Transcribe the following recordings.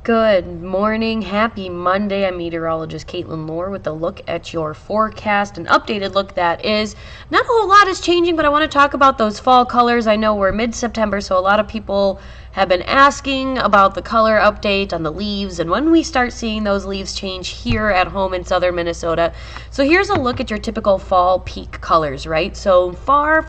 Good morning. Happy Monday. I'm Meteorologist Caitlyn Lorr with a look at your forecast, an updated look that is not a whole lot is changing, but I want to talk about those fall colors. I know we're mid-September, so a lot of people have been asking about the color update on the leaves and when we start seeing those leaves change here at home in southern Minnesota. So here's a look at your typical fall peak colors, right? So far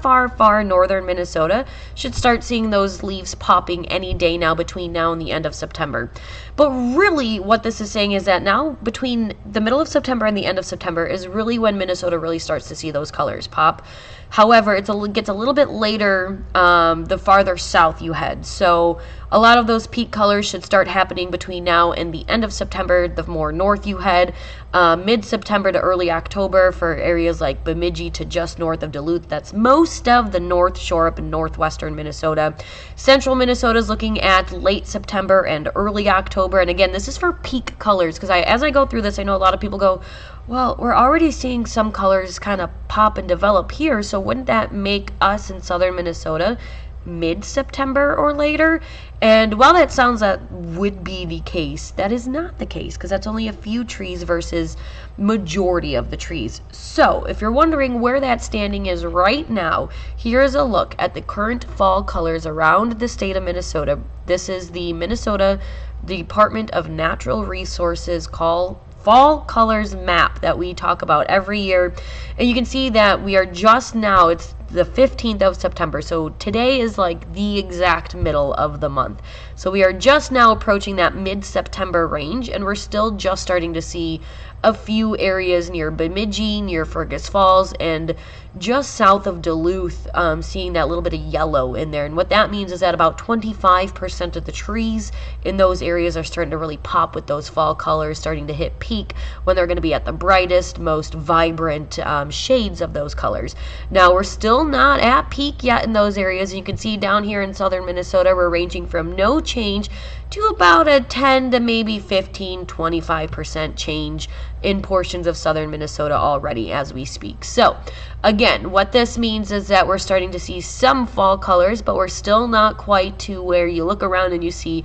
northern Minnesota should start seeing those leaves popping any day now between now and the end of September. But really what this is saying is that now between the middle of September and the end of September is really when Minnesota really starts to see those colors pop. However, it gets a little bit later the farther south you head. So a lot of those peak colors should start happening between now and the end of September, the more north you head. Mid-September to early October for areas like Bemidji to just north of Duluth. That's most of the North Shore up in northwestern Minnesota. Central Minnesota is looking at late September and early October. And again, this is for peak colors because as I go through this, I know a lot of people go, well, we're already seeing some colors kind of pop and develop here, so wouldn't that make us in southern Minnesota mid-September or later? And while that sounds that would be the case, that is not the case because that's only a few trees versus majority of the trees. So if you're wondering where that standing is right now, here's a look at the current fall colors around the state of Minnesota. This is the Minnesota Department of Natural Resources fall colors map that we talk about every year. And you can see that we are just now, it's the 15th of September. So today is like the exact middle of the month. So we are just now approaching that mid-September range, and we're still just starting to see a few areas near Bemidji, near Fergus Falls, and just south of Duluth, seeing that little bit of yellow in there. And what that means is that about 25% of the trees in those areas are starting to really pop with those fall colors, starting to hit peak when they're going to be at the brightest, most vibrant shades of those colors. Now, we're still not at peak yet in those areas. You can see down here in southern Minnesota, we're ranging from no change to about a 10 to maybe 15, 25% change in portions of southern Minnesota already as we speak. So again, what this means is that we're starting to see some fall colors, but we're still not quite to where you look around and you see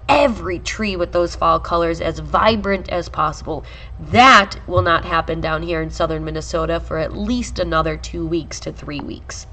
every tree with those fall colors as vibrant as possible. That will not happen down here in southern Minnesota for at least another 2 weeks to 3 weeks.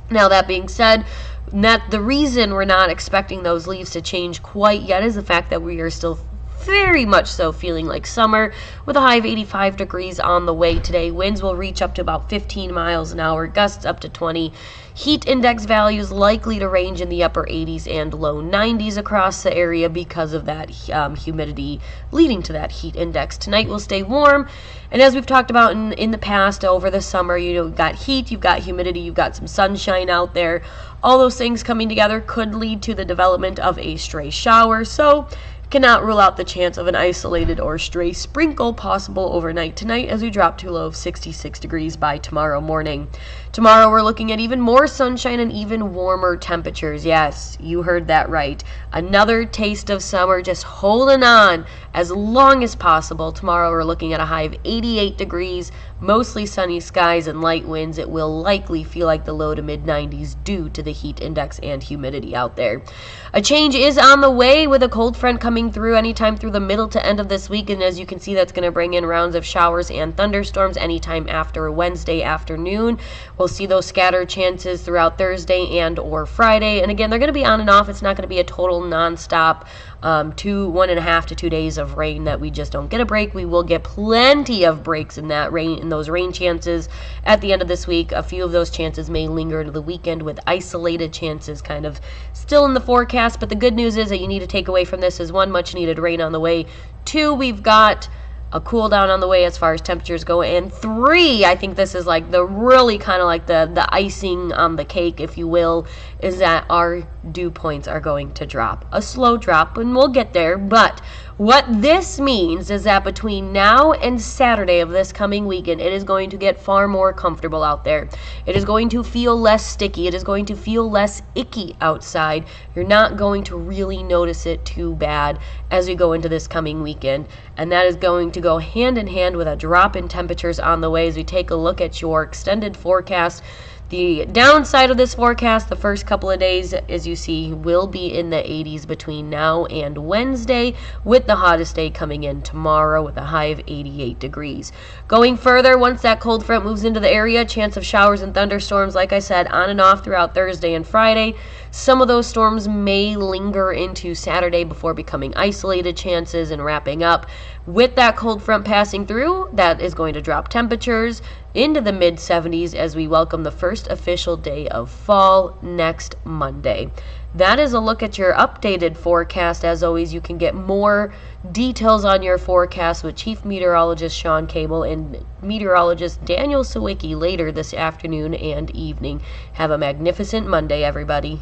Now, that being said, the reason we're not expecting those leaves to change quite yet is the fact that we are still very much so feeling like summer with a high of 85 degrees on the way today. Winds will reach up to about 15 miles an hour, gusts up to 20. Heat index values likely to range in the upper 80s and low 90s across the area because of that humidity leading to that heat index. Tonight will stay warm, and as we've talked about in the past over the summer, you've got heat, you've got humidity, you've got some sunshine out there. All those things coming together could lead to the development of a stray shower, so cannot rule out the chance of an isolated or stray sprinkle possible overnight tonight as we drop to a low of 66 degrees by tomorrow morning. Tomorrow we're looking at even more sunshine and even warmer temperatures. Yes, you heard that right. Another taste of summer, just holding on as long as possible. Tomorrow we're looking at a high of 88 degrees, mostly sunny skies and light winds. It will likely feel like the low to mid 90s due to the heat index and humidity out there. A change is on the way with a cold front coming through anytime through the middle to end of this week, and as you can see, that's going to bring in rounds of showers and thunderstorms anytime after Wednesday afternoon. We'll see those scattered chances throughout Thursday and or Friday, and again, they're going to be on and off. It's not going to be a total non-stop 1.5 to 2 days of rain that we just don't get a break. We will get plenty of breaks in that rain, in those rain chances at the end of this week. A few of those chances may linger into the weekend with isolated chances kind of still in the forecast, but the good news is that you need to take away from this is one, much needed rain on the way. Two, we've got a cool down on the way as far as temperatures go, and three, I think this is like the really kind of like the icing on the cake, if you will, is that our dew points are going to drop. A slow drop, and we'll get there, but what this means is that between now and Saturday of this coming weekend, it is going to get far more comfortable out there. It is going to feel less sticky. It is going to feel less icky outside. You're not going to really notice it too bad as we go into this coming weekend, and that is going to go hand in hand with a drop in temperatures on the way as we take a look at your extended forecast. The downside of this forecast, the first couple of days, as you see, will be in the 80s between now and Wednesday, with the hottest day coming in tomorrow with a high of 88 degrees. Going further, once that cold front moves into the area, chance of showers and thunderstorms, like I said, on and off throughout Thursday and Friday. Some of those storms may linger into Saturday before becoming isolated chances and wrapping up. With that cold front passing through, that is going to drop temperatures into the mid-70s as we welcome the first official day of fall next Monday. That is a look at your updated forecast. As always, you can get more details on your forecast with Chief Meteorologist Sean Cable and Meteorologist Daniel Sawicki later this afternoon and evening. Have a magnificent Monday, everybody.